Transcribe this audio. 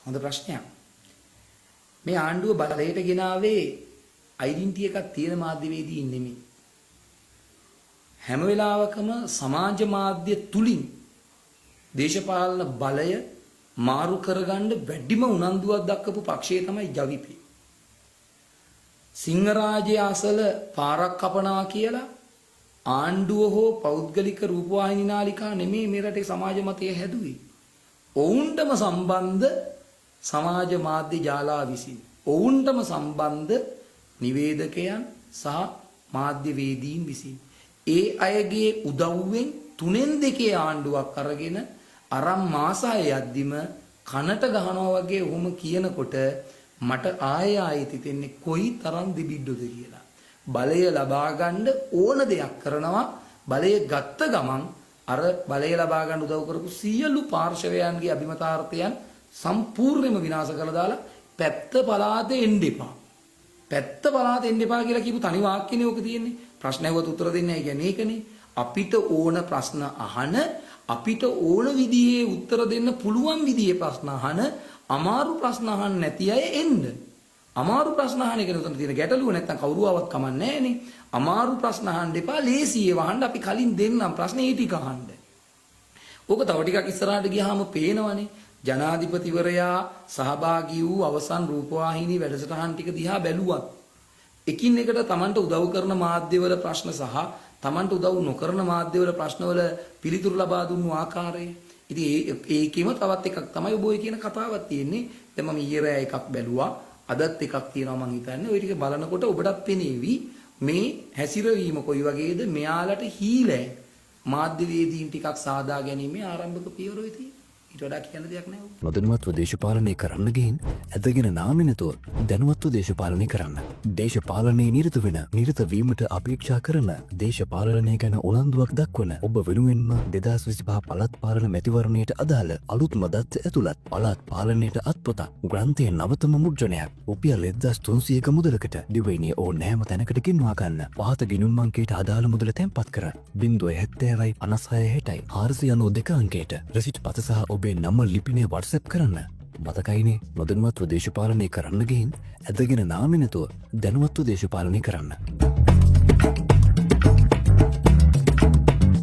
හොඳ ප්‍රශ්නයක්. මේ ආණ්ඩුව බලයට ගෙනාවේ ඩෙන්ටිටි එකක් තියෙන මාධ්‍යවේදීන් නෙමෙයි. හැම වෙලාවකම සමාජ මාධ්‍ය තුලින් දේශපාලන බලය මාරු කරගන්න වැඩිම උනන්දුවක් දක්වපු පක්ෂය තමයි ජවිපේ. සිංහරාජය අසල පාරක් කපනවා කියලා ආණ්ඩුව හෝ පෞද්ගලික රූපවාහිනී නාලිකා නෙමෙයි මේ රටේ සමාජ මතය හැදුවේ. ඔවුන්ටම සම්බන්ධ සමාජ මාධ්‍ය ජාලා විසින් ඔවුන්ටම සම්බන්ධ නිවේදකයන් සහ මාධ්‍යවේදීන් විසින් ඒ අයගේ උදව්වෙන් 3/2 ආණ්ඩුවක් අරගෙන අරන් මාස 6 යද්දිම කනට ගහනවා වගේ ඔහොම කියනකොට මට ආයෙ හිතෙන්නේ කොයි තරම් දිබිඩ්ඩුද කියලා. බලය ලබා ගන්න ඕන දෙයක් කරනවා. බලය ගත්ත ගමන් අර බලය ලබා ගන්න උදව් කරපු සියලු පාර්ශවයන්ගේ අභිමතාර්ථයන් සම්පූර්ණයෙන්ම විනාශ කරලා දාලා පැත්ත පළාතේ එන්න එපා. පැත්ත පළාතේ එන්න එපා කියලා කියපු තනි වාක්‍යනේ ඔක තියෙන්නේ. ප්‍රශ්න ඇහුවත් උත්තර දෙන්නේ නැහැ කියන්නේ ඒකනේ. අපිට ඕන ප්‍රශ්න අහන අපිට ඕන විදිහේ උත්තර දෙන්න පුළුවන් විදිහේ ප්‍රශ්න අහන අමාරු ප්‍රශ්න අහන්න නැති අය එන්න. අමාරු ප්‍රශ්න අහන එකනේ උතන තියෙන ගැටලුව. නැත්තම් කවුරු ආවත් කමක් නැහැනේ. අමාරු ප්‍රශ්න අහන්න එපා. ලේසියේ වහන්න අපි කලින් දෙන්නම් ප්‍රශ්න ඒ ටික අහන්න. ඕක තව ටිකක් ඉස්සරහට ගියාම පේනවනේ. ජනාධිපතිවරයා සහභාගී වූ අවසන් රූපවාහිනී වැඩසටහන් ටික දිහා බැලුවත් එකින් එකට Tamanට උදව් කරන මාධ්‍යවල ප්‍රශ්න සහ Tamanට උදව් නොකරන මාධ්‍යවල ප්‍රශ්නවල පිළිතුරු ලබා දුන්නු ආකාරය. ඉතින් ඒකෙම තවත් එකක් තමයි ඔබ ඔය කියන කතාවක් තියෙන්නේ. දැන් මම ඊයේ රෑ එකක් බැලුවා. අදත් එකක් තියෙනවා මං හිතන්නේ. ওই ටික බලනකොට ඔබටත් පෙනේවි මේ හැසිරවීම කොයි වගේද මෙයාලට හීලෑ මාධ්‍යවේදීන් ටිකක් සාදා ගැනීමේ ආරම්භක පියවර වෙයි තියෙන්නේ. ඊට වඩා කියන්න දෙයක් නැහැ. නොදැනුවත්ව දේශපාලනය කරන්න ගිහින් ඇදගෙන නාමේ නැතුව දැනුවත්ව දේශපාලනය කරන්න. දේශපාලනයේ නිරත වෙන නිරත වීමට අපේක්ෂා කරන දේශපාලනය ගැන උනන්දුවක් දක්වන ඔබ වෙනුවෙන්ම 2025 පළාත් පාලන මැතිවරණයට අදාළ අලුත්ම දත්ත ඇතුළත් පළාත් පාලනයට අත්පොතක් ග්‍රන්ථයේ නවතම මුද්‍රණයක් රුපියල් 1300ක මුදලකට දිවයිනේ ඕනෑම තැනකට ගෙන්වා ගන්න. පහත ගිණුම් අංකයට අදාළ මුදල තැන්පත් කර 070යි 9660යි 492 අංකයට රෙසිට් පත සහ ඔබේ නම ලිපිනේ WhatsApp කරන්න. මතකයිනේ නොදැනුවත්ව දේශපාලනය කරන්න ගිහින් ඇදගෙන නාමේ නැතුව දැනුවත්ව දේශපාලනය කරන්න.